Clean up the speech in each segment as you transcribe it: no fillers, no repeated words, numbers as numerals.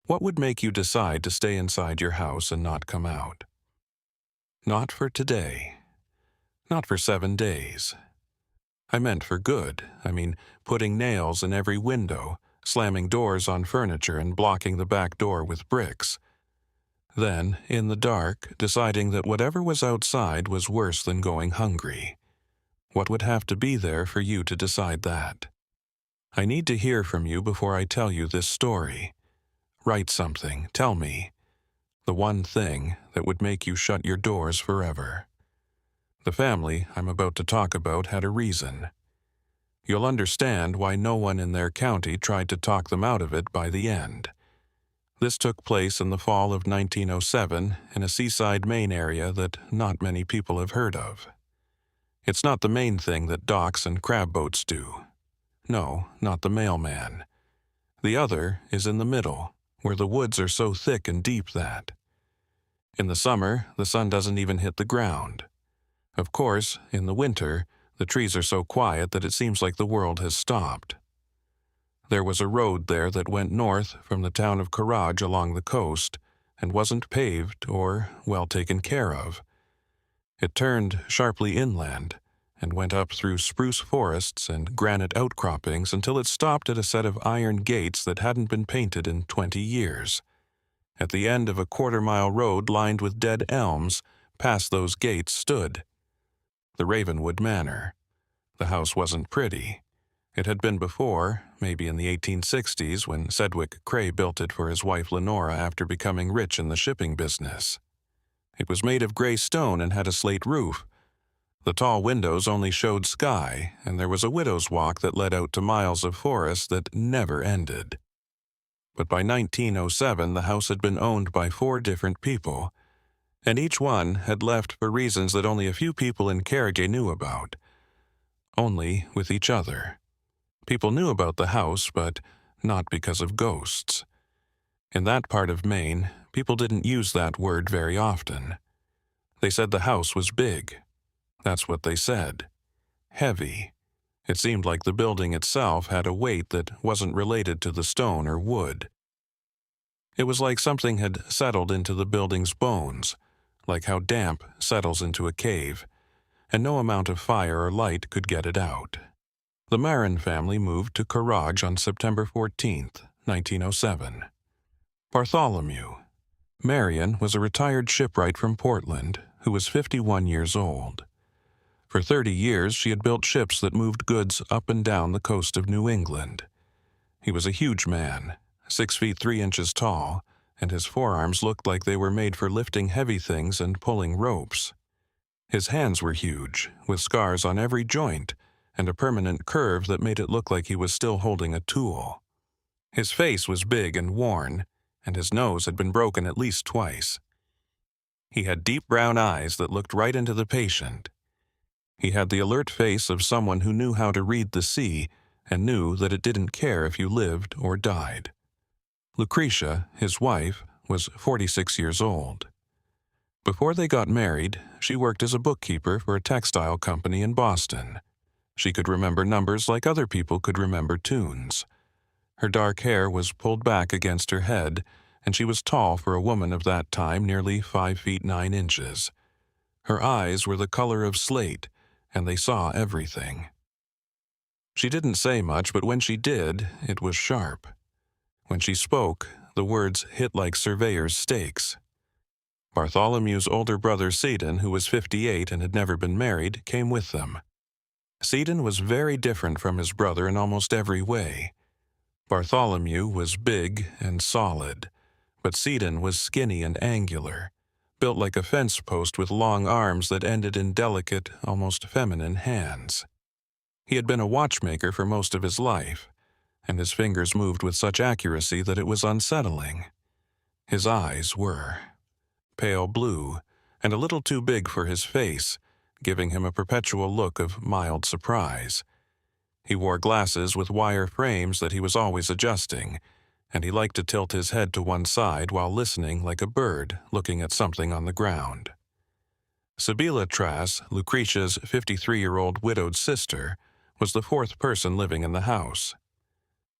What would make you decide to stay inside your house and not come out? Not for today. Not for 7 days. I meant for good. I mean, putting nails in every window, slamming doors on furniture and blocking the back door with bricks. Then, in the dark, deciding that whatever was outside was worse than going hungry. What would have to be there for you to decide that? I need to hear from you before I tell you this story. Write something, tell me. The one thing that would make you shut your doors forever. The family I'm about to talk about had a reason. You'll understand why no one in their county tried to talk them out of it by the end. This took place in the fall of 1907 in a seaside Maine area that not many people have heard of. It's not the main thing that docks and crab boats do. No, not the mailman. The other is in the middle, where the woods are so thick and deep that. In the summer, the sun doesn't even hit the ground. Of course, in the winter, the trees are so quiet that it seems like the world has stopped. There was a road there that went north from the town of Carrage along the coast and wasn't paved or well taken care of. It turned sharply inland and went up through spruce forests and granite outcroppings until it stopped at a set of iron gates that hadn't been painted in 20 years. At the end of a quarter-mile road lined with dead elms, past those gates stood the Ravenwood Manor. The house wasn't pretty. It had been before, maybe in the 1860s, when Sedgwick Cray built it for his wife Lenora after becoming rich in the shipping business. It was made of gray stone and had a slate roof. The tall windows only showed sky, and there was a widow's walk that led out to miles of forest that never ended. But by 1907, the house had been owned by 4 different people, and each one had left for reasons that only a few people in Carrigae knew about. Only with each other. People knew about the house, but not because of ghosts. In that part of Maine, people didn't use that word very often. They said the house was big. That's what they said. Heavy. It seemed like the building itself had a weight that wasn't related to the stone or wood. It was like something had settled into the building's bones, like how damp settles into a cave, and no amount of fire or light could get it out. The Marin family moved to Carrage on September 14th, 1907. Bartholomew. Marion was a retired shipwright from Portland who was 51 years old. For 30 years, she had built ships that moved goods up and down the coast of New England. He was a huge man, 6 feet 3 inches tall, and his forearms looked like they were made for lifting heavy things and pulling ropes. His hands were huge, with scars on every joint, and a permanent curve that made it look like he was still holding a tool. His face was big and worn, and his nose had been broken at least twice. He had deep brown eyes that looked right into the patient. He had the alert face of someone who knew how to read the sea and knew that it didn't care if you lived or died. Lucretia, his wife, was 46 years old. Before they got married, she worked as a bookkeeper for a textile company in Boston. She could remember numbers like other people could remember tunes. Her dark hair was pulled back against her head, and she was tall for a woman of that time, nearly 5 feet 9 inches. Her eyes were the color of slate, and they saw everything. She didn't say much, but when she did, it was sharp. When she spoke, the words hit like surveyor's stakes. Bartholomew's older brother Seddon, who was 58 and had never been married, came with them. Seddon was very different from his brother in almost every way. Bartholomew was big and solid, but Seddon was skinny and angular, built like a fence post with long arms that ended in delicate, almost feminine hands. He had been a watchmaker for most of his life, and his fingers moved with such accuracy that it was unsettling. His eyes were pale blue and a little too big for his face, giving him a perpetual look of mild surprise. He wore glasses with wire frames that he was always adjusting, and he liked to tilt his head to one side while listening like a bird looking at something on the ground. Sibylla Trass, Lucretia's 53-year-old widowed sister, was the 4th person living in the house.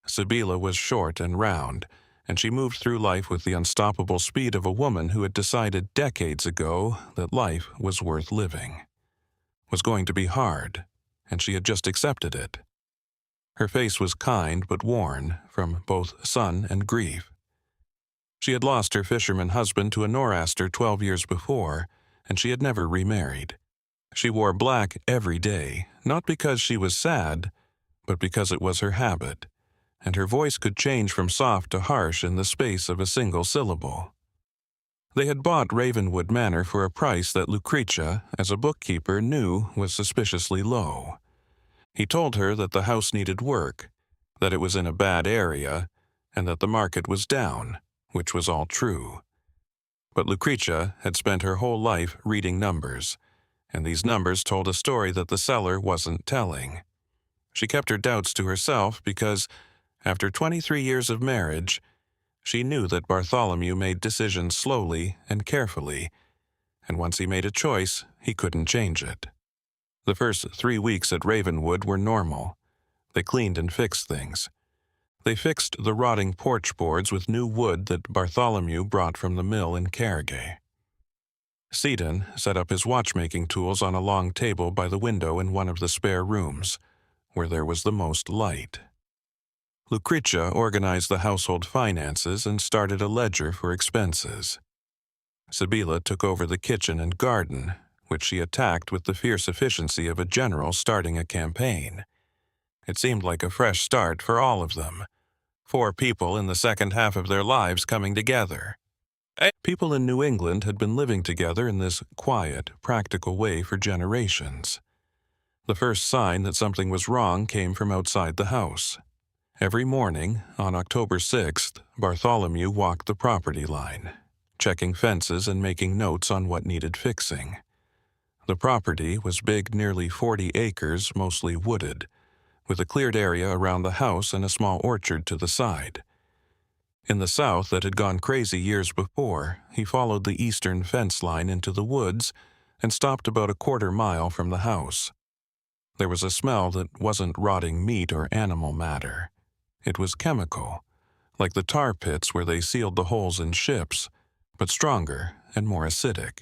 Sibylla was short and round, and she moved through life with the unstoppable speed of a woman who had decided decades ago that life was worth living, was going to be hard, and she had just accepted it. Her face was kind but worn from both sun and grief. She had lost her fisherman husband to a noraster 12 years before, and she had never remarried. She wore black every day, not because she was sad, but because it was her habit, and her voice could change from soft to harsh in the space of a single syllable. They had bought Ravenwood Manor for a price that Lucretia, as a bookkeeper, knew was suspiciously low. He told her that the house needed work, that it was in a bad area, and that the market was down, which was all true. But Lucretia had spent her whole life reading numbers, and these numbers told a story that the seller wasn't telling. She kept her doubts to herself because, after 23 years of marriage, she knew that Bartholomew made decisions slowly and carefully, and once he made a choice, he couldn't change it. The first 3 weeks at Ravenwood were normal. They cleaned and fixed things. They fixed the rotting porch boards with new wood that Bartholomew brought from the mill in Carrigae. Seaton set up his watchmaking tools on a long table by the window in one of the spare rooms, where there was the most light. Lucretia organized the household finances and started a ledger for expenses. Sibylla took over the kitchen and garden, which she attacked with the fierce efficiency of a general starting a campaign. It seemed like a fresh start for all of them. 4 people in the second half of their lives coming together. People in New England had been living together in this quiet, practical way for generations. The first sign that something was wrong came from outside the house. Every morning, on October 6th, Bartholomew walked the property line, checking fences and making notes on what needed fixing. The property was big, nearly 40 acres, mostly wooded, with a cleared area around the house and a small orchard to the side. In the south that had gone crazy years before, he followed the eastern fence line into the woods and stopped about a quarter mile from the house. There was a smell that wasn't rotting meat or animal matter. It was chemical, like the tar pits where they sealed the holes in ships, but stronger and more acidic.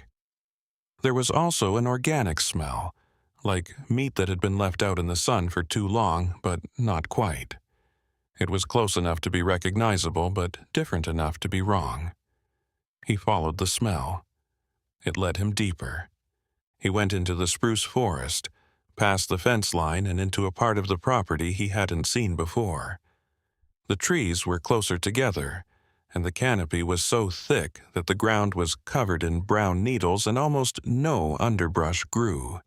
There was also an organic smell, like meat that had been left out in the sun for too long, but not quite. It was close enough to be recognizable, but different enough to be wrong. He followed the smell. It led him deeper. He went into the spruce forest, past the fence line and into a part of the property he hadn't seen before. The trees were closer together, and the canopy was so thick that the ground was covered in brown needles and almost no underbrush grew.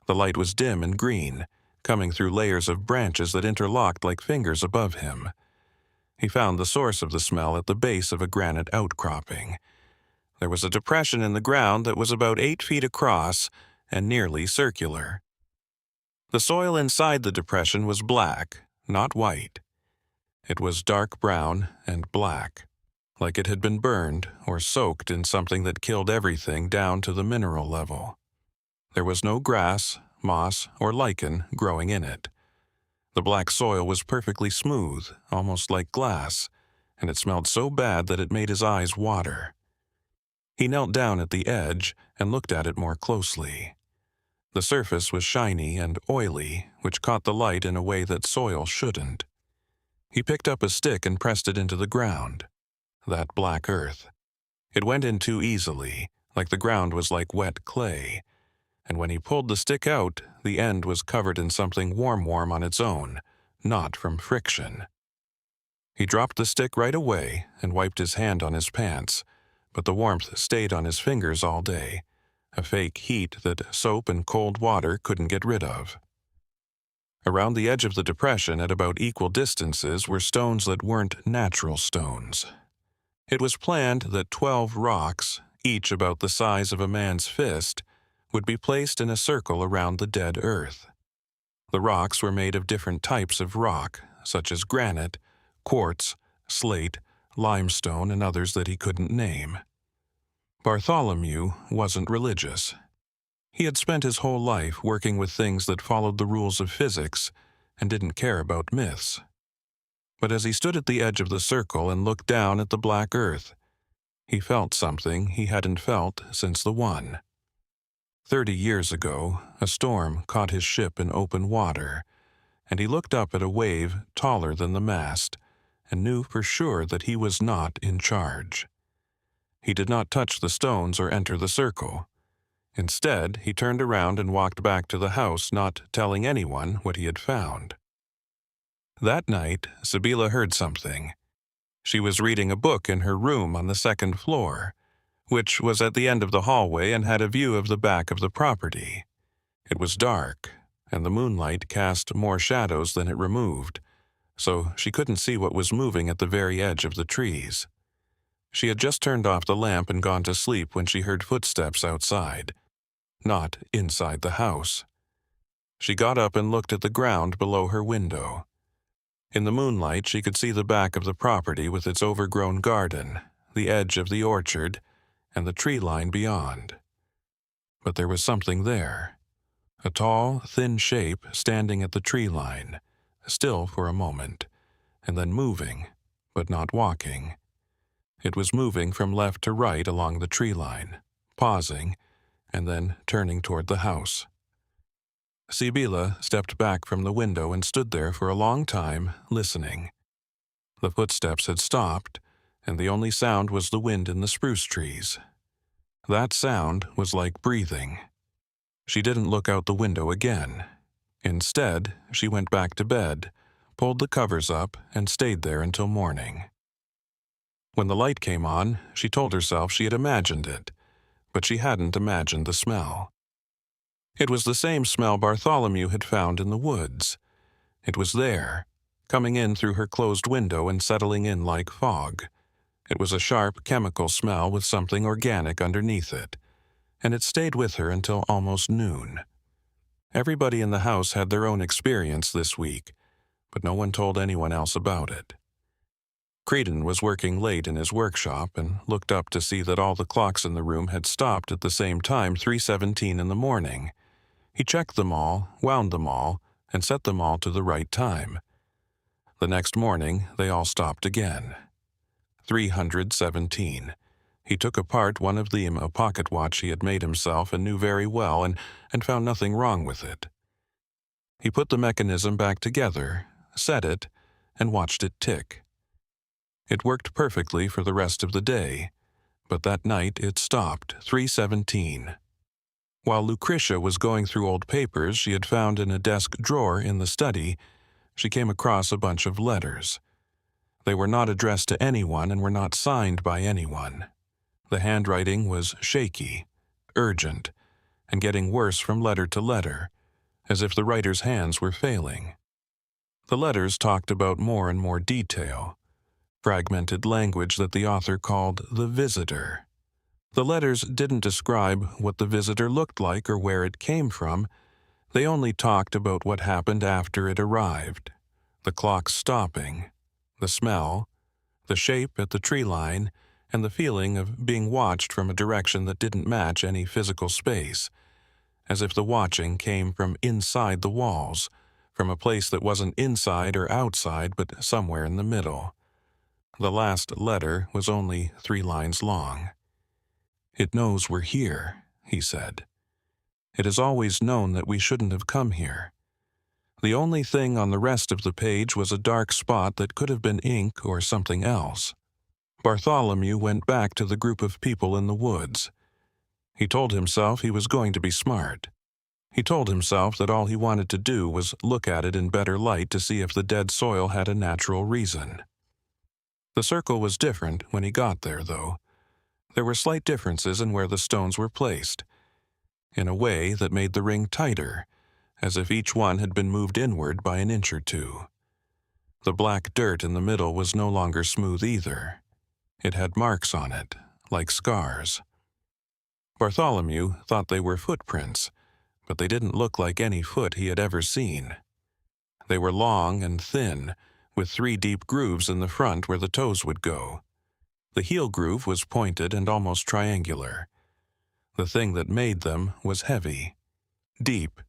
The light was dim and green, coming through layers of branches that interlocked like fingers above him. He found the source of the smell at the base of a granite outcropping. There was a depression in the ground that was about 8 feet across and nearly circular. The soil inside the depression was black, not white. It was dark brown and black, like it had been burned or soaked in something that killed everything down to the mineral level. There was no grass, moss, or lichen growing in it. The black soil was perfectly smooth, almost like glass, and it smelled so bad that it made his eyes water. He knelt down at the edge and looked at it more closely. The surface was shiny and oily, which caught the light in a way that soil shouldn't. He picked up a stick and pressed it into the ground. That black earth. It went in too easily, like the ground was like wet clay, and when he pulled the stick out, the end was covered in something warm on its own, not from friction. He dropped the stick right away and wiped his hand on his pants, but the warmth stayed on his fingers all day, a fake heat that soap and cold water couldn't get rid of. Around the edge of the depression at about equal distances were stones that weren't natural stones. It was planned that 12 rocks, each about the size of a man's fist, would be placed in a circle around the dead earth. The rocks were made of different types of rock, such as granite, quartz, slate, limestone, and others that he couldn't name. Bartholomew wasn't religious. He had spent his whole life working with things that followed the rules of physics and didn't care about myths. But as he stood at the edge of the circle and looked down at the black earth, he felt something he hadn't felt since the one. 30 years ago, a storm caught his ship in open water, and he looked up at a wave taller than the mast and knew for sure that he was not in charge. He did not touch the stones or enter the circle. Instead, he turned around and walked back to the house, not telling anyone what he had found. That night, Sibylla heard something. She was reading a book in her room on the second floor, which was at the end of the hallway and had a view of the back of the property. It was dark, and the moonlight cast more shadows than it removed, so she couldn't see what was moving at the very edge of the trees. She had just turned off the lamp and gone to sleep when she heard footsteps outside, not inside the house. She got up and looked at the ground below her window. In the moonlight, she could see the back of the property with its overgrown garden, the edge of the orchard, and the tree line beyond. But there was something there. A tall, thin shape standing at the tree line, still for a moment, and then moving, but not walking. It was moving from left to right along the tree line, pausing, and then turning toward the house. Sibylla stepped back from the window and stood there for a long time, listening. The footsteps had stopped, and the only sound was the wind in the spruce trees. That sound was like breathing. She didn't look out the window again. Instead, she went back to bed, pulled the covers up, and stayed there until morning. When the light came on, she told herself she had imagined it, but she hadn't imagined the smell. It was the same smell Bartholomew had found in the woods. It was there, coming in through her closed window and settling in like fog. It was a sharp chemical smell with something organic underneath it, and it stayed with her until almost noon. Everybody in the house had their own experience this week, but no one told anyone else about it. Creedon was working late in his workshop and looked up to see that all the clocks in the room had stopped at the same time, 3:17 in the morning. He checked them all, wound them all, and set them all to the right time. The next morning, they all stopped again. 317. He took apart one of them, a pocket watch he had made himself and knew very well, and found nothing wrong with it. He put the mechanism back together, set it, and watched it tick. It worked perfectly for the rest of the day, but that night it stopped, 3:17. While Lucretia was going through old papers she had found in a desk drawer in the study, she came across a bunch of letters. They were not addressed to anyone and were not signed by anyone. The handwriting was shaky, urgent, and getting worse from letter to letter, as if the writer's hands were failing. The letters talked about more and more detail, fragmented language that the author called the visitor. The letters didn't describe what the visitor looked like or where it came from. They only talked about what happened after it arrived. The clock stopping, the smell, the shape at the tree line, and the feeling of being watched from a direction that didn't match any physical space, as if the watching came from inside the walls, from a place that wasn't inside or outside but somewhere in the middle. The last letter was only 3 lines long. "It knows we're here," he said. "It has always known that we shouldn't have come here." The only thing on the rest of the page was a dark spot that could have been ink or something else. Bartholomew went back to the group of people in the woods. He told himself he was going to be smart. He told himself that all he wanted to do was look at it in better light to see if the dead soil had a natural reason. The circle was different when he got there, though. There were slight differences in where the stones were placed, in a way that made the ring tighter, as if each one had been moved inward by an inch or two. The black dirt in the middle was no longer smooth either. It had marks on it, like scars. Bartholomew thought they were footprints, but they didn't look like any foot he had ever seen. They were long and thin, with 3 deep grooves in the front where the toes would go. The heel groove was pointed and almost triangular. The thing that made them was heavy. Deep,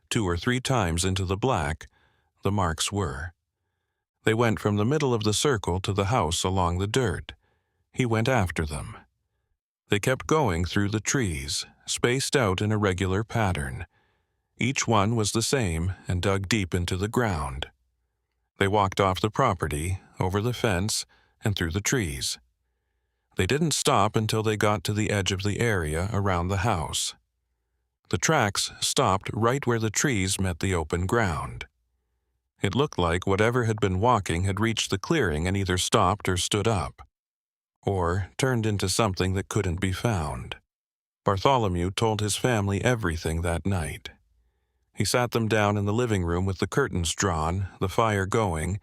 2 or 3 times into the black, the marks were. They went from the middle of the circle to the house along the dirt. He went after them. They kept going through the trees, spaced out in a regular pattern. Each one was the same and dug deep into the ground. They walked off the property, over the fence, and through the trees. They didn't stop until they got to the edge of the area around the house. The tracks stopped right where the trees met the open ground. It looked like whatever had been walking had reached the clearing and either stopped or stood up, or turned into something that couldn't be found. Bartholomew told his family everything that night. He sat them down in the living room with the curtains drawn, the fire going,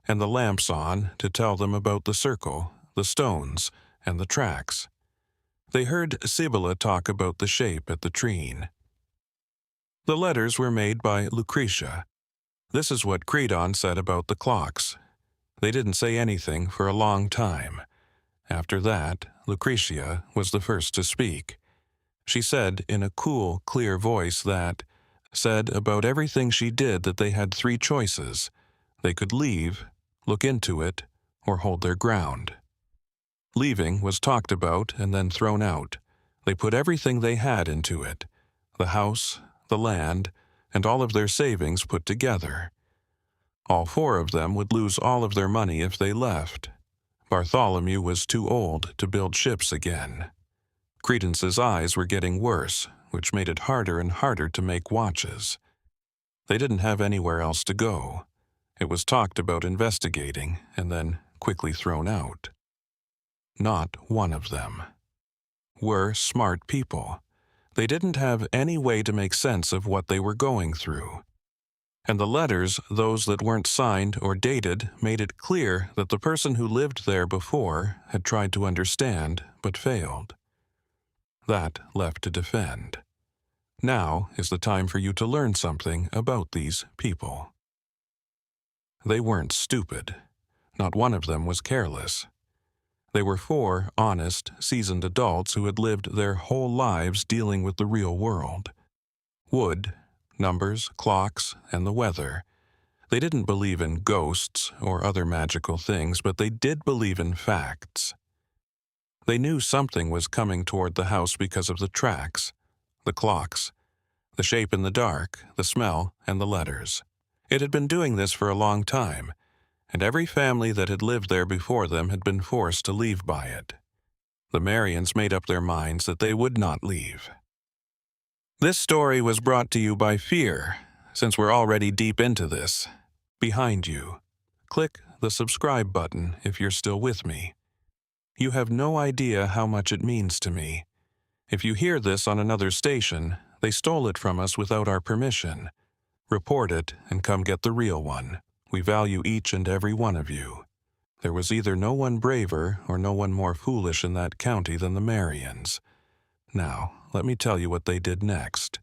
and the lamps on to tell them about the circle, the stones, and the tracks. They heard Sibylla talk about the shape at the treen. The letters were made by Lucretia. This is what Credon said about the clocks. They didn't say anything for a long time. After that, Lucretia was the first to speak. She said in a cool, clear voice said about everything she did that they had 3 choices. They could leave, look into it, or hold their ground. Leaving was talked about and then thrown out. They put everything they had into it, the house, the land, and all of their savings put together. All 4 of them would lose all of their money if they left. Bartholomew was too old to build ships again. Credence's eyes were getting worse, which made it harder and harder to make watches. They didn't have anywhere else to go. It was talked about investigating and then quickly thrown out. Not one of them were smart people. They didn't have any way to make sense of what they were going through. And the letters, those that weren't signed or dated, made it clear that the person who lived there before had tried to understand but failed. That left to defend. Now is the time for you to learn something about these people. They weren't stupid. Not one of them was careless. They were 4 honest, seasoned adults who had lived their whole lives dealing with the real world. Wood, numbers, clocks, and the weather. They didn't believe in ghosts or other magical things, but they did believe in facts. They knew something was coming toward the house because of the tracks, the clocks, the shape in the dark, the smell, and the letters. It had been doing this for a long time, and every family that had lived there before them had been forced to leave by it. The Marians made up their minds that they would not leave. This story was brought to you by fear, since we're already deep into this. Behind you. Click the subscribe button if you're still with me. You have no idea how much it means to me. If you hear this on another station, they stole it from us without our permission. Report it and come get the real one. We value each and every one of you. There was either no one braver or no one more foolish in that county than the Marians. Now, let me tell you what they did next.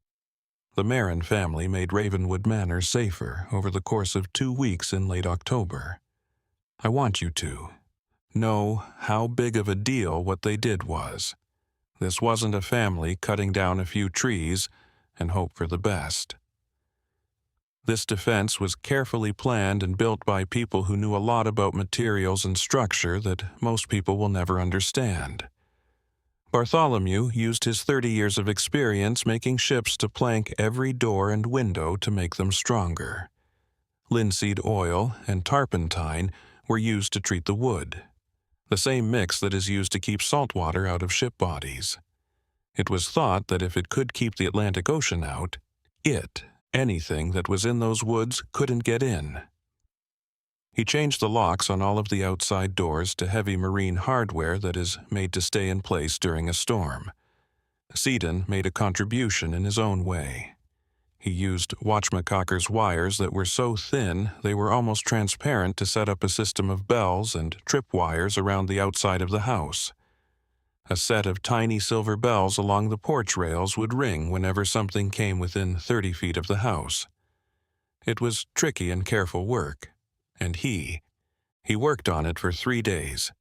The Marin family made Ravenwood Manor safer over the course of 2 weeks in late October. I want you to know how big of a deal what they did was. This wasn't a family cutting down a few trees and hope for the best. This defense was carefully planned and built by people who knew a lot about materials and structure that most people will never understand. Bartholomew used his 30 years of experience making ships to plank every door and window to make them stronger. Linseed oil and turpentine were used to treat the wood, the same mix that is used to keep salt water out of ship bodies. It was thought that if it could keep the Atlantic Ocean out, anything that was in those woods couldn't get in. He changed the locks on all of the outside doors to heavy marine hardware that is made to stay in place during a storm. Seddon made a contribution in his own way. He used watchmaker's wires that were so thin they were almost transparent to set up a system of bells and tripwires around the outside of the house. A set of tiny silver bells along the porch rails would ring whenever something came within 30 feet of the house. It was tricky and careful work, and he worked on it for 3 days,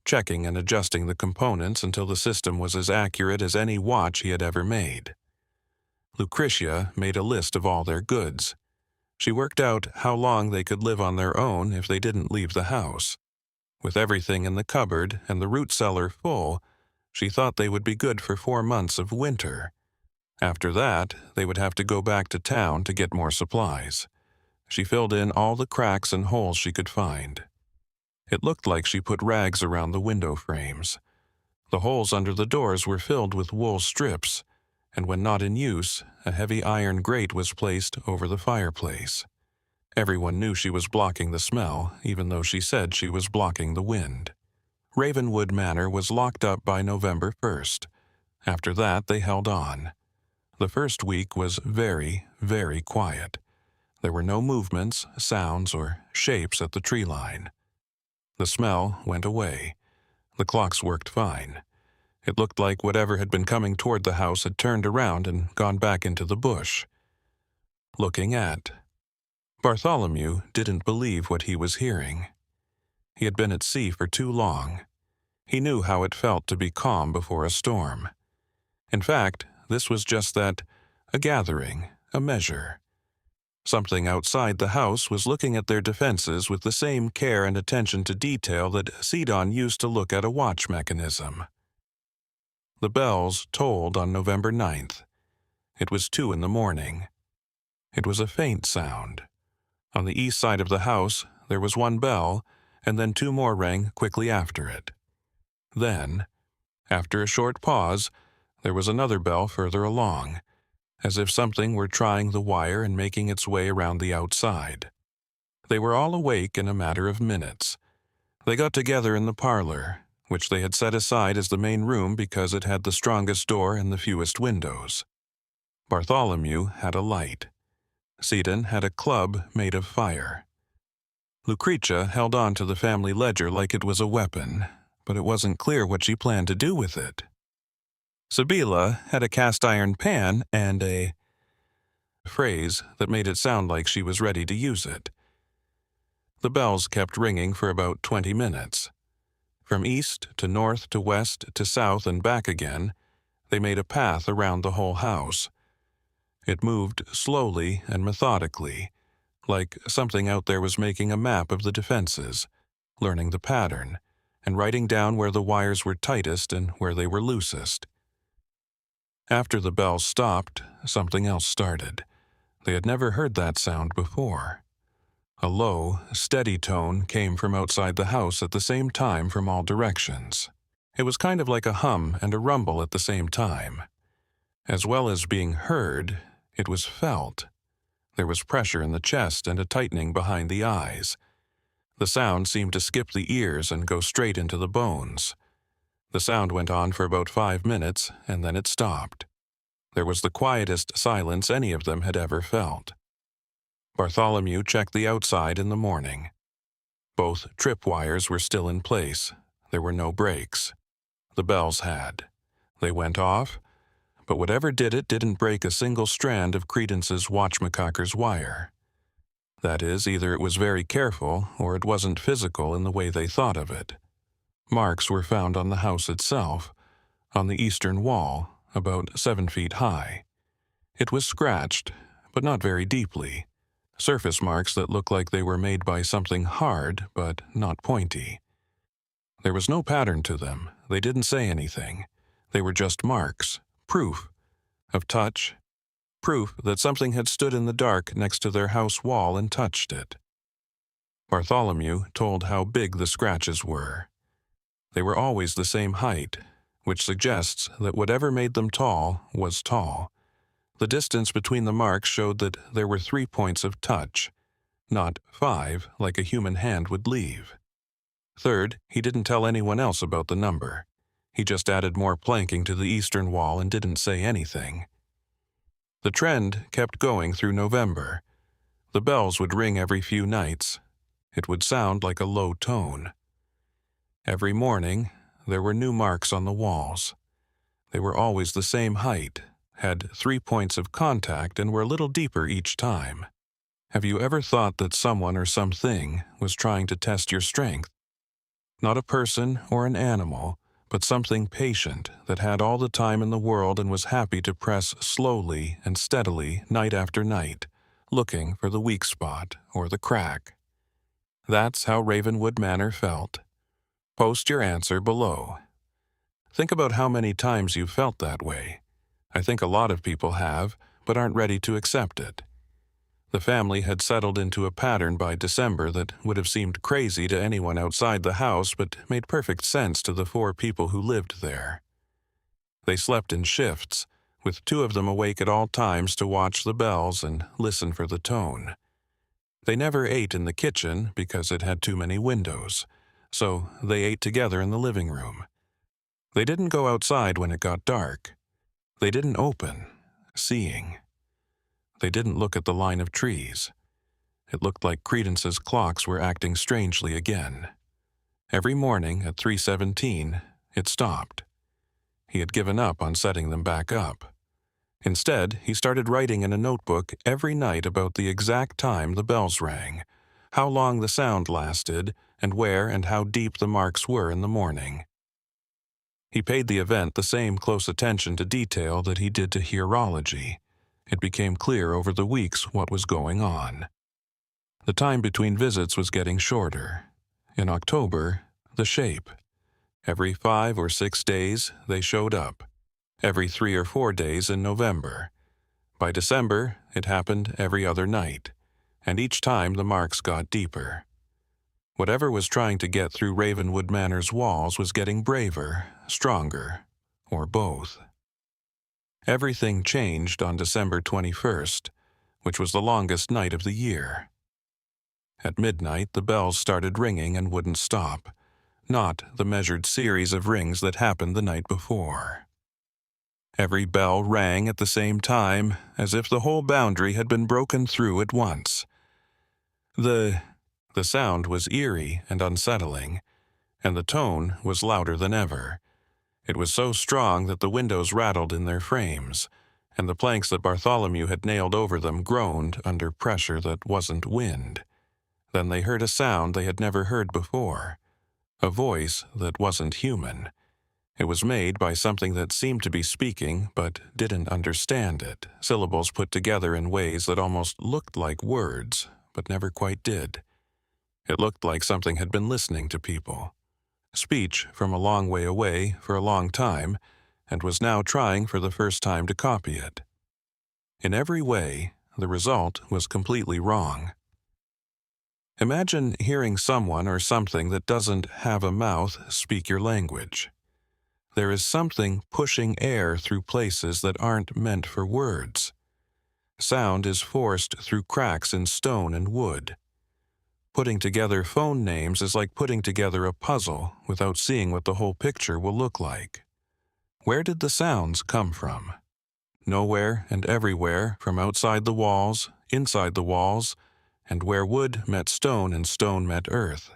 checking and adjusting the components until the system was as accurate as any watch he had ever made. Lucretia made a list of all their goods. She worked out how long they could live on their own if they didn't leave the house. With everything in the cupboard and the root cellar full, she thought they would be good for 4 months of winter. After that, they would have to go back to town to get more supplies. She filled in all the cracks and holes she could find. It looked like she put rags around the window frames. The holes under the doors were filled with wool strips, and when not in use, a heavy iron grate was placed over the fireplace. Everyone knew she was blocking the smell, even though she said she was blocking the wind. Ravenwood Manor was locked up by November 1st. After that, they held on. The first week was very, very quiet. There were no movements, sounds, or shapes at the tree line. The smell went away. The clocks worked fine. It looked like whatever had been coming toward the house had turned around and gone back into the bush. Looking at. Bartholomew didn't believe what he was hearing. He had been at sea for too long. He knew how it felt to be calm before a storm. In fact, this was just that, a gathering, a measure. Something outside the house was looking at their defenses with the same care and attention to detail that Sidon used to look at a watch mechanism. The bells tolled on November 9th. It was 2 in the morning. It was a faint sound. On the east side of the house, there was 1 bell, and then 2 more rang quickly after it. Then, after a short pause, there was another bell further along, as if something were trying the wire and making its way around the outside. They were all awake in a matter of minutes. They got together in the parlor, which they had set aside as the main room because it had the strongest door and the fewest windows. Bartholomew had a light. Sidon had a club made of fire. Lucretia held on to the family ledger like it was a weapon, but it wasn't clear what she planned to do with it. Sibylla had a cast-iron pan and a phrase that made it sound like she was ready to use it. The bells kept ringing for about 20 minutes. From east to north to west to south and back again, they made a path around the whole house. It moved slowly and methodically, like something out there was making a map of the defenses, learning the pattern, and writing down where the wires were tightest and where they were loosest. After the bells stopped, something else started. They had never heard that sound before. A low, steady tone came from outside the house at the same time from all directions. It was kind of like a hum and a rumble at the same time. As well as being heard, it was felt. There was pressure in the chest and a tightening behind the eyes. The sound seemed to skip the ears and go straight into the bones. The sound went on for about 5 minutes, and then it stopped. There was the quietest silence any of them had ever felt. Bartholomew checked the outside in the morning. Both tripwires were still in place. There were no breaks. The bells had. They went off, but whatever did it didn't break a single strand of Credence's watchmaker's wire. That is, either it was very careful or it wasn't physical in the way they thought of it. Marks were found on the house itself, on the eastern wall, about 7 feet high. It was scratched, but not very deeply. Surface marks that looked like they were made by something hard, but not pointy. There was no pattern to them. They didn't say anything. They were just marks, proof of touch, proof that something had stood in the dark next to their house wall and touched it. Bartholomew told how big the scratches were. They were always the same height, which suggests that whatever made them tall was tall. The distance between the marks showed that there were 3 points of touch, not 5 like a human hand would leave. Third, he didn't tell anyone else about the number. He just added more planking to the eastern wall and didn't say anything. The trend kept going through November. The bells would ring every few nights. It would sound like a low tone. Every morning, there were new marks on the walls. They were always the same height, had 3 points of contact, and were a little deeper each time. Have you ever thought that someone or something was trying to test your strength? Not a person or an animal, but something patient that had all the time in the world and was happy to press slowly and steadily night after night, looking for the weak spot or the crack. That's how Ravenwood Manor felt. Post your answer below. Think about how many times you've felt that way. I think a lot of people have, but aren't ready to accept it. The family had settled into a pattern by December that would have seemed crazy to anyone outside the house but made perfect sense to the 4 people who lived there. They slept in shifts, with 2 of them awake at all times to watch the bells and listen for the tone. They never ate in the kitchen because it had too many windows, so they ate together in the living room. They didn't go outside when it got dark. They didn't open, seeing. They didn't look at the line of trees. It looked like Credence's clocks were acting strangely again. Every morning at 3:17, it stopped. He had given up on setting them back up. Instead, he started writing in a notebook every night about the exact time the bells rang, how long the sound lasted, and where and how deep the marks were in the morning. He paid the event the same close attention to detail that he did to horology. It became clear over the weeks what was going on. The time between visits was getting shorter. In October, the shape. Every 5 or 6 days, they showed up. Every 3 or 4 days in November. By December, it happened every other night, and each time the marks got deeper. Whatever was trying to get through Ravenwood Manor's walls was getting braver, stronger, or both. Everything changed on December 21st, which was the longest night of the year. At midnight, the bells started ringing and wouldn't stop, not the measured series of rings that happened the night before. Every bell rang at the same time, as if the whole boundary had been broken through at once. The sound was eerie and unsettling, and the tone was louder than ever. It was so strong that the windows rattled in their frames, and the planks that Bartholomew had nailed over them groaned under pressure that wasn't wind. Then they heard a sound they had never heard before, a voice that wasn't human. It was made by something that seemed to be speaking but didn't understand it, syllables put together in ways that almost looked like words, but never quite did. It looked like something had been listening to people. Speech from a long way away for a long time, and was now trying for the first time to copy it. In every way, the result was completely wrong. Imagine hearing someone or something that doesn't have a mouth speak your language. There is something pushing air through places that aren't meant for words. Sound is forced through cracks in stone and wood. Putting together phone names is like putting together a puzzle without seeing what the whole picture will look like. Where did the sounds come from? Nowhere and everywhere, from outside the walls, inside the walls, and where wood met stone and stone met earth.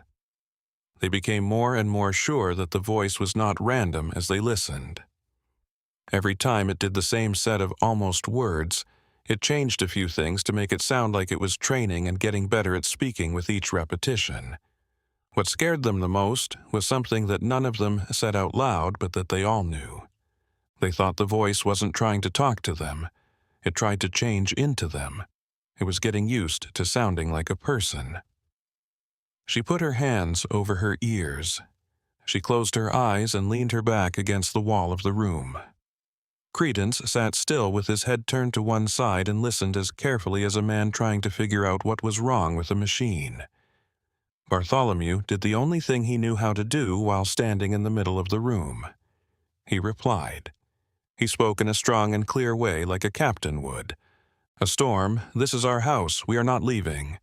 They became more and more sure that the voice was not random as they listened. Every time it did the same set of almost words, it changed a few things to make it sound like it was training and getting better at speaking with each repetition. What scared them the most was something that none of them said out loud but that they all knew. They thought the voice wasn't trying to talk to them. It tried to change into them. It was getting used to sounding like a person. She put her hands over her ears. She closed her eyes and leaned her back against the wall of the room. Credence sat still with his head turned to one side and listened as carefully as a man trying to figure out what was wrong with a machine. Bartholomew did the only thing he knew how to do while standing in the middle of the room. He replied. He spoke in a strong and clear way like a captain would. "A storm, this is our house, we are not leaving."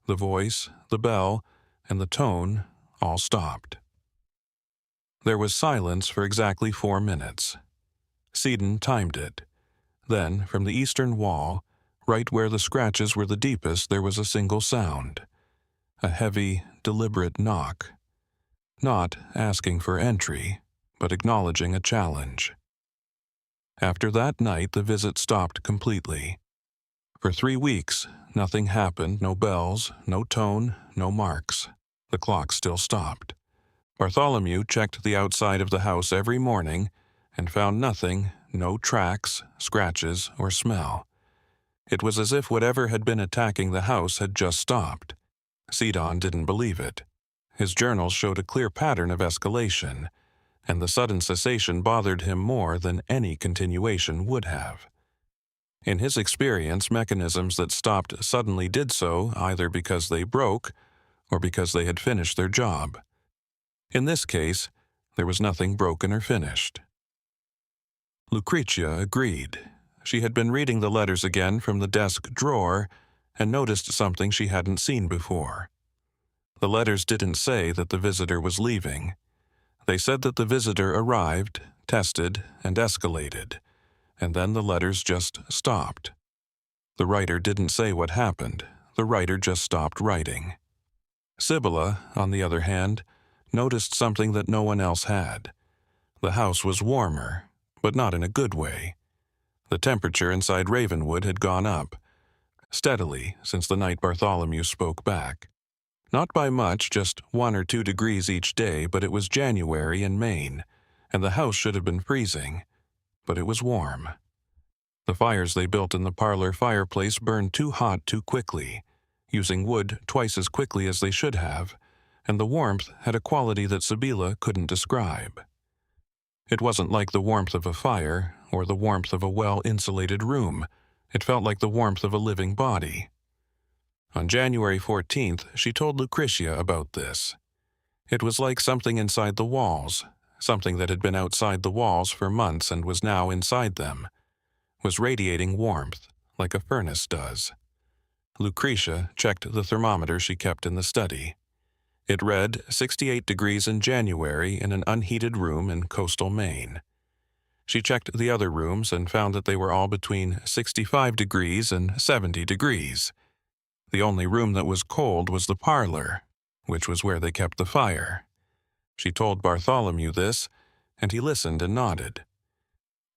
The voice, the bell, and the tone all stopped. There was silence for exactly 4 minutes. Seaton timed it. Then, from the eastern wall, right where the scratches were the deepest, there was a single sound. A heavy, deliberate knock. Not asking for entry, but acknowledging a challenge. After that night, the visit stopped completely. For 3 weeks, nothing happened, no bells, no tone, no marks. The clock still stopped. Bartholomew checked the outside of the house every morning and found nothing, no tracks, scratches, or smell. It was as if whatever had been attacking the house had just stopped. Sidon didn't believe it. His journals showed a clear pattern of escalation, and the sudden cessation bothered him more than any continuation would have. In his experience, mechanisms that stopped suddenly did so either because they broke or because they had finished their job. In this case, there was nothing broken or finished. Lucretia agreed. She had been reading the letters again from the desk drawer and noticed something she hadn't seen before. The letters didn't say that the visitor was leaving. They said that the visitor arrived, tested, and escalated, and then the letters just stopped. The writer didn't say what happened. The writer just stopped writing. Sibylla, on the other hand, noticed something that no one else had. The house was warmer, but not in a good way. The temperature inside Ravenwood had gone up, steadily since the night Bartholomew spoke back. Not by much, just 1 or 2 degrees each day, but it was January in Maine, and the house should have been freezing. But it was warm. The fires they built in the parlor fireplace burned too hot too quickly, using wood twice as quickly as they should have, and the warmth had a quality that Sibylla couldn't describe. It wasn't like the warmth of a fire or the warmth of a well-insulated room. It felt like the warmth of a living body. On January 14th, she told Lucretia about this. It was like something inside the walls, something that had been outside the walls for months and was now inside them, was radiating warmth, like a furnace does. Lucretia checked the thermometer she kept in the study. It read 68 degrees in January in an unheated room in coastal Maine. She checked the other rooms and found that they were all between 65 degrees and 70 degrees. The only room that was cold was the parlor, which was where they kept the fire. She told Bartholomew this, and he listened and nodded.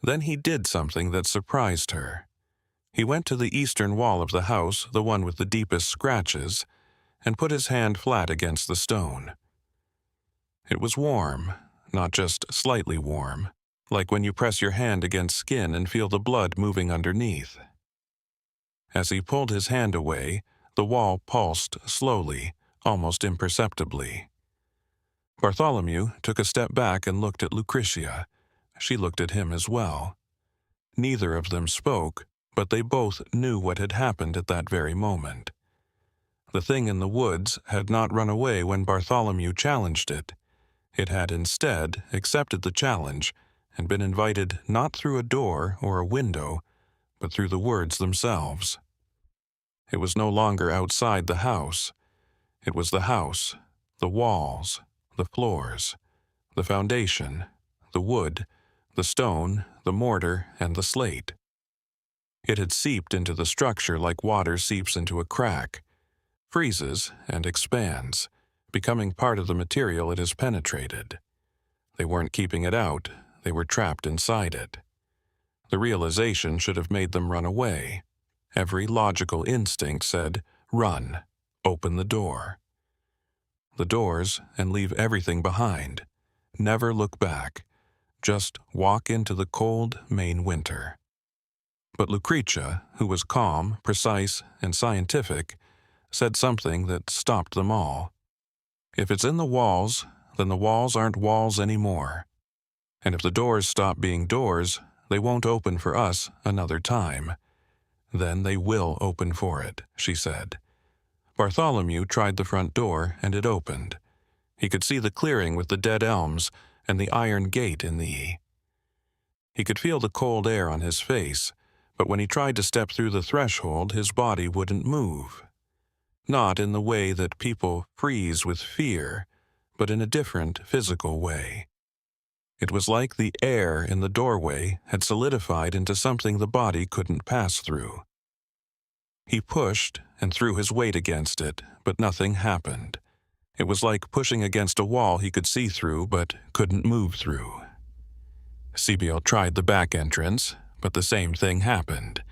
Then he did something that surprised her. He went to the eastern wall of the house, the one with the deepest scratches, and put his hand flat against the stone. It was warm, not just slightly warm, like when you press your hand against skin and feel the blood moving underneath. As he pulled his hand away, the wall pulsed slowly, almost imperceptibly. Bartholomew took a step back and looked at Lucretia. She looked at him as well. Neither of them spoke, but they both knew what had happened at that very moment. The thing in the woods had not run away when Bartholomew challenged it. It had instead accepted the challenge and been invited not through a door or a window, but through the words themselves. It was no longer outside the house. It was the house, the walls, the floors, the foundation, the wood, the stone, the mortar, and the slate. It had seeped into the structure like water seeps into a crack, freezes and expands, becoming part of the material it has penetrated. They weren't keeping it out, they were trapped inside it. The realization should have made them run away. Every logical instinct said, run, open the door. The doors, and leave everything behind. Never look back. Just walk into the cold Maine winter. But Lucretia, who was calm, precise, and scientific, said something that stopped them all. If it's in the walls, then the walls aren't walls anymore. And if the doors stop being doors, they won't open for us another time. Then they will open for it, she said. Bartholomew tried the front door, and it opened. He could see the clearing with the dead elms and the iron gate in the. He could feel the cold air on his face, but when he tried to step through the threshold, his body wouldn't move. Not in the way that people freeze with fear, but in a different physical way. It was like the air in the doorway had solidified into something the body couldn't pass through. He pushed and threw his weight against it, but nothing happened. It was like pushing against a wall he could see through but couldn't move through. Sibyl tried the back entrance, but the same thing happened.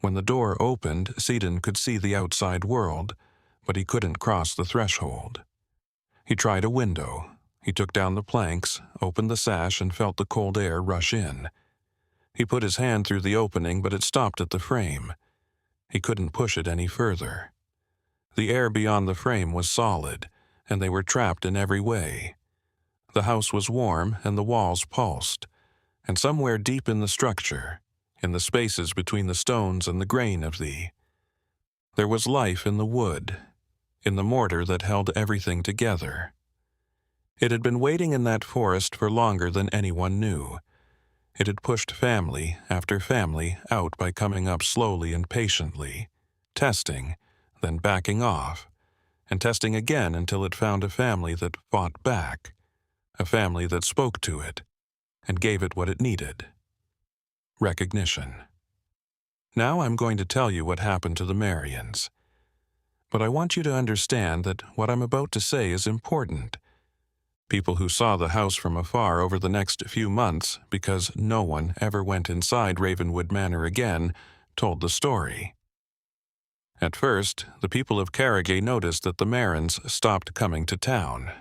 When the door opened, Sidon could see the outside world, but he couldn't cross the threshold. He tried a window. He took down the planks, opened the sash, and felt the cold air rush in. He put his hand through the opening, but it stopped at the frame. He couldn't push it any further. The air beyond the frame was solid, and they were trapped in every way. The house was warm, and the walls pulsed, and somewhere deep in the structure, in the spaces between the stones and the grain of there was life in the wood, in the mortar that held everything together. It had been waiting in that forest for longer than anyone knew. It had pushed family after family out by coming up slowly and patiently, testing, then backing off, and testing again until it found a family that fought back, a family that spoke to it, and gave it what it needed. Recognition. Now I'm going to tell you what happened to the Marians. But I want you to understand that what I'm about to say is important. People who saw the house from afar over the next few months, because no one ever went inside Ravenwood Manor again, told the story. At first, the people of Carrigae noticed that the Marins stopped coming to town.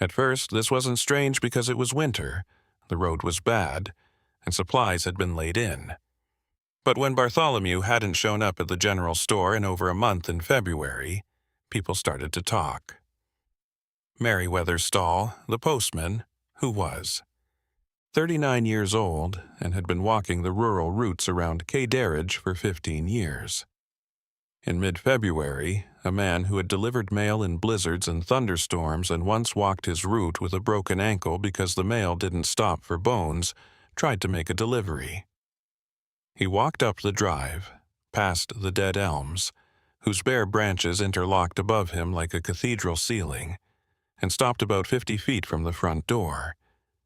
At first, this wasn't strange because it was winter, the road was bad, and supplies had been laid in. But when Bartholomew hadn't shown up at the general store in over a month in February, people started to talk. Merriweather Stall, the postman, who was 39 years old and had been walking the rural routes around Cadaridge for 15 years. In mid-February, a man who had delivered mail in blizzards and thunderstorms and once walked his route with a broken ankle because the mail didn't stop for bones, tried to make a delivery. He walked up the drive, past the dead elms, whose bare branches interlocked above him like a cathedral ceiling, and stopped about 50 feet from the front door.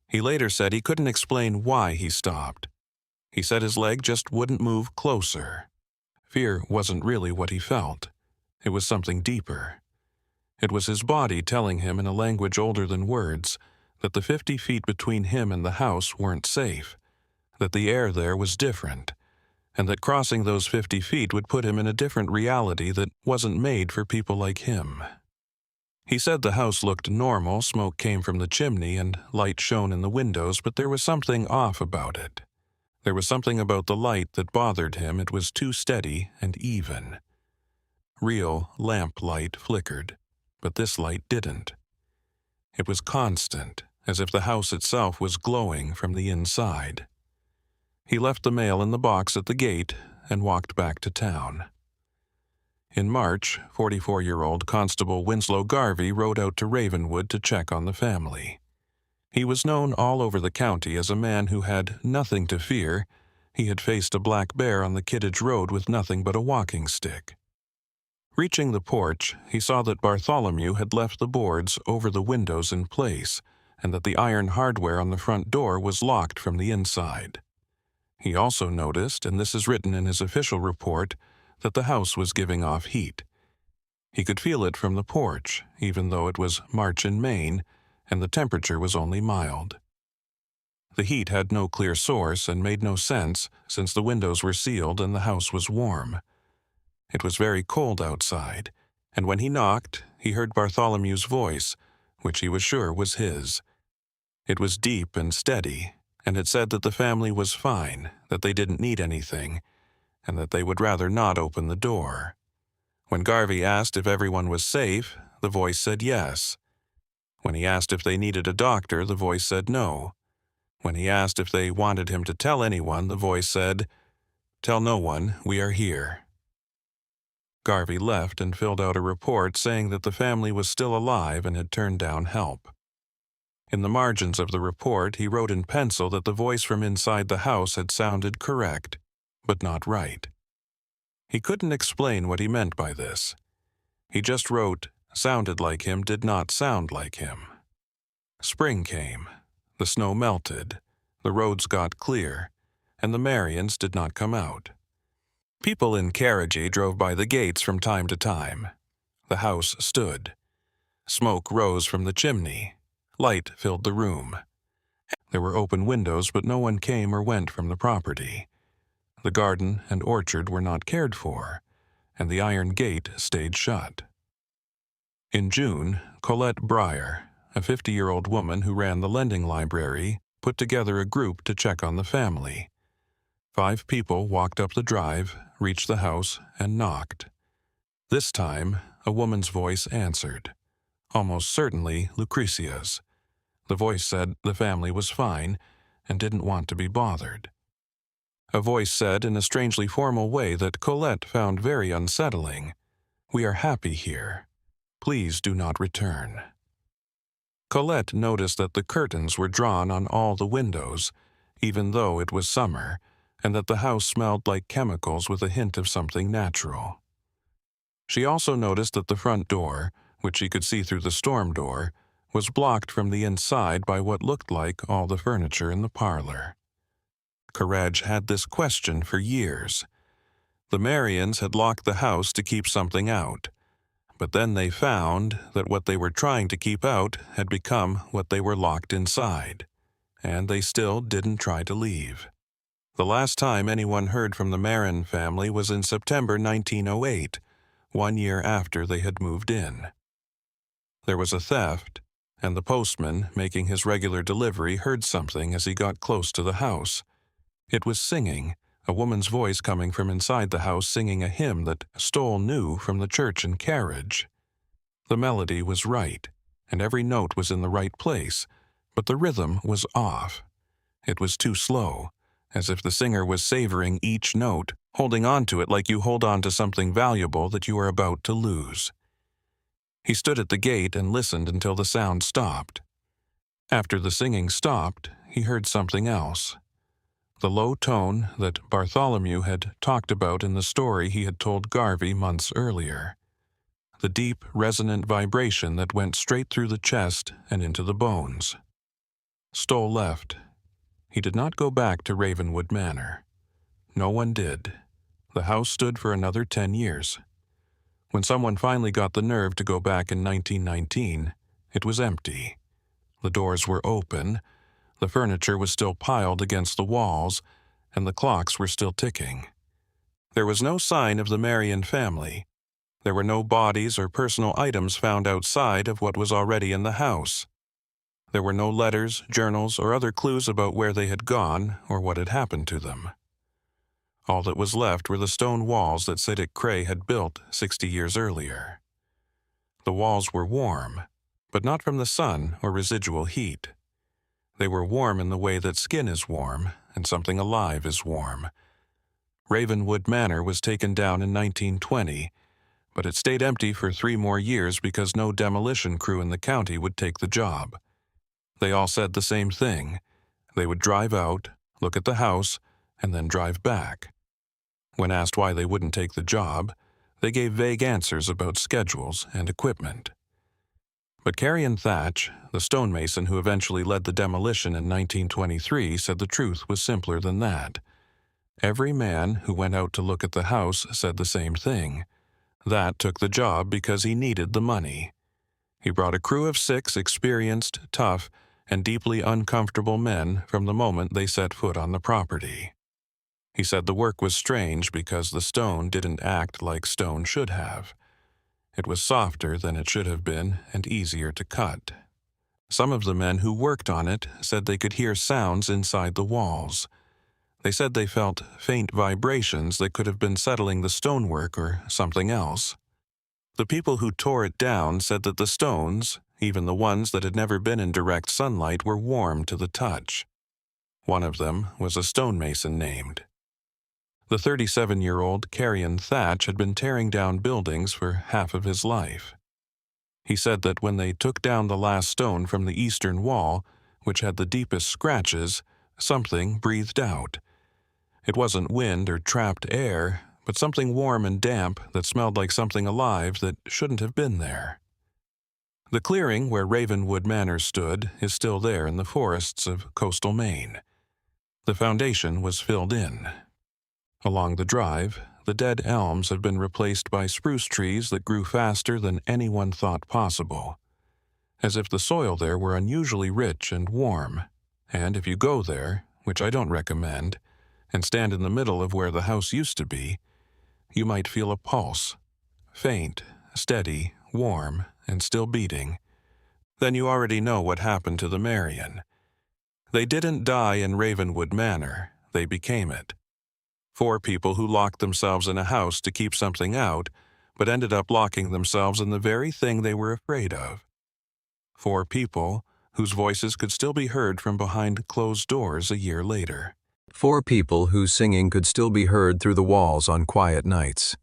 He later said he couldn't explain why he stopped. He said his leg just wouldn't move closer. Fear wasn't really what he felt. It was something deeper. It was his body telling him in a language older than words that the 50 feet between him and the house weren't safe, that the air there was different, and that crossing those 50 feet would put him in a different reality that wasn't made for people like him. He said the house looked normal, smoke came from the chimney and light shone in the windows, but there was something off about it. There was something about the light that bothered him. It was too steady and even. Real lamp light flickered, but this light didn't. It was constant, as if the house itself was glowing from the inside. He left the mail in the box at the gate and walked back to town. In March, 44-year-old Constable Winslow Garvey rode out to Ravenwood to check on the family. He was known all over the county as a man who had nothing to fear. He had faced a black bear on the Kiddage Road with nothing but a walking stick. Reaching the porch, he saw that Bartholomew had left the boards over the windows in place, and that the iron hardware on the front door was locked from the inside. He also noticed, and this is written in his official report, that the house was giving off heat. He could feel it from the porch, even though it was March in Maine, and the temperature was only mild. The heat had no clear source and made no sense since the windows were sealed and the house was warm. It was very cold outside, and when he knocked, he heard Bartholomew's voice, which he was sure was his. It was deep and steady, and it said that the family was fine, that they didn't need anything, and that they would rather not open the door. When Garvey asked if everyone was safe, the voice said yes. When he asked if they needed a doctor, the voice said no. When he asked if they wanted him to tell anyone, the voice said, "Tell no one, we are here." Garvey left and filled out a report saying that the family was still alive and had turned down help. In the margins of the report, he wrote in pencil that the voice from inside the house had sounded correct, but not right. He couldn't explain what he meant by this. He just wrote, "Sounded like him, did not sound like him." Spring came. The snow melted. The roads got clear, and the Marians did not come out. People in Carrigae drove by the gates from time to time. The house stood. Smoke rose from the chimney. Light filled the room. There were open windows, but no one came or went from the property. The garden and orchard were not cared for, and the iron gate stayed shut. In June, Colette Breyer, a 50-year-old woman who ran the lending library, put together a group to check on the family. 5 people walked up the drive, reached the house and knocked. This time, a woman's voice answered, almost certainly Lucretia's. The voice said the family was fine and didn't want to be bothered. A voice said in a strangely formal way that Colette found very unsettling, "We are happy here. Please do not return." Colette noticed that the curtains were drawn on all the windows, even though it was summer, and that the house smelled like chemicals with a hint of something natural. She also noticed that the front door, which she could see through the storm door, was blocked from the inside by what looked like all the furniture in the parlor. Courage had this question for years. The Marians had locked the house to keep something out, but then they found that what they were trying to keep out had become what they were locked inside, and they still didn't try to leave. The last time anyone heard from the Marin family was in September 1908, 1 year after they had moved in. There was a theft, and the postman, making his regular delivery, heard something as he got close to the house. It was singing, a woman's voice coming from inside the house singing a hymn that Stoll knew from the church and carriage. The melody was right, and every note was in the right place, but the rhythm was off. It was too slow, as if the singer was savoring each note, holding on to it like you hold on to something valuable that you are about to lose. He stood at the gate and listened until the sound stopped. After the singing stopped, he heard something else. The low tone that Bartholomew had talked about in the story he had told Garvey months earlier. The deep, resonant vibration that went straight through the chest and into the bones. Stoll left. He did not go back to Ravenwood Manor. No one did. The house stood for another 10 years. When someone finally got the nerve to go back in 1919, it was empty. The doors were open, the furniture was still piled against the walls, and the clocks were still ticking. There was no sign of the Marian family. There were no bodies or personal items found outside of what was already in the house. There were no letters, journals, or other clues about where they had gone or what had happened to them. All that was left were the stone walls that Siddick Cray had built 60 years earlier. The walls were warm, but not from the sun or residual heat. They were warm in the way that skin is warm and something alive is warm. Ravenwood Manor was taken down in 1920, but it stayed empty for 3 more years because no demolition crew in the county would take the job. They all said the same thing. They would drive out, look at the house, and then drive back. When asked why they wouldn't take the job, they gave vague answers about schedules and equipment. But Carrion Thatch, the stonemason who eventually led the demolition in 1923, said the truth was simpler than that. Every man who went out to look at the house said the same thing. That took the job because he needed the money. He brought a crew of 6 experienced, tough, and deeply uncomfortable men from the moment they set foot on the property. He said the work was strange because the stone didn't act like stone should have. It was softer than it should have been and easier to cut. Some of the men who worked on it said they could hear sounds inside the walls. They said they felt faint vibrations that could have been settling the stonework or something else. The people who tore it down said that the stones, even the ones that had never been in direct sunlight, were warm to the touch. One of them was a stonemason named. The 37-year-old Carrion Thatch had been tearing down buildings for half of his life. He said that when they took down the last stone from the eastern wall, which had the deepest scratches, something breathed out. It wasn't wind or trapped air, but something warm and damp that smelled like something alive that shouldn't have been there. The clearing where Ravenwood Manor stood is still there in the forests of coastal Maine. The foundation was filled in. Along the drive, the dead elms have been replaced by spruce trees that grew faster than anyone thought possible, as if the soil there were unusually rich and warm, and if you go there, which I don't recommend, and stand in the middle of where the house used to be, you might feel a pulse, faint, steady, warm, and still beating. Then you already know what happened to the Marian. They didn't die in Ravenwood Manor, they became it. 4 people who locked themselves in a house to keep something out, but ended up locking themselves in the very thing they were afraid of. 4 people whose voices could still be heard from behind closed doors a year later. 4 people whose singing could still be heard through the walls on quiet nights.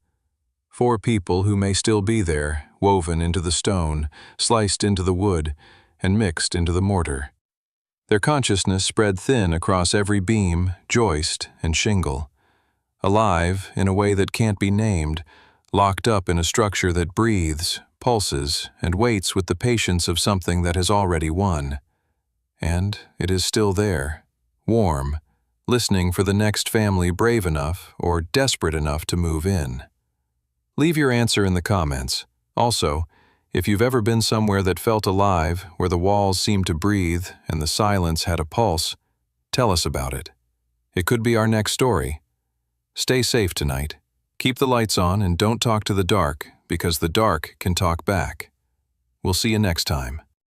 4 people who may still be there, woven into the stone, sliced into the wood, and mixed into the mortar. Their consciousness spread thin across every beam, joist, and shingle. Alive in a way that can't be named, locked up in a structure that breathes, pulses, and waits with the patience of something that has already won. And it is still there, warm, listening for the next family brave enough or desperate enough to move in. Leave your answer in the comments. Also, if you've ever been somewhere that felt alive, where the walls seemed to breathe and the silence had a pulse, tell us about it. It could be our next story. Stay safe tonight. Keep the lights on and don't talk to the dark, because the dark can talk back. We'll see you next time.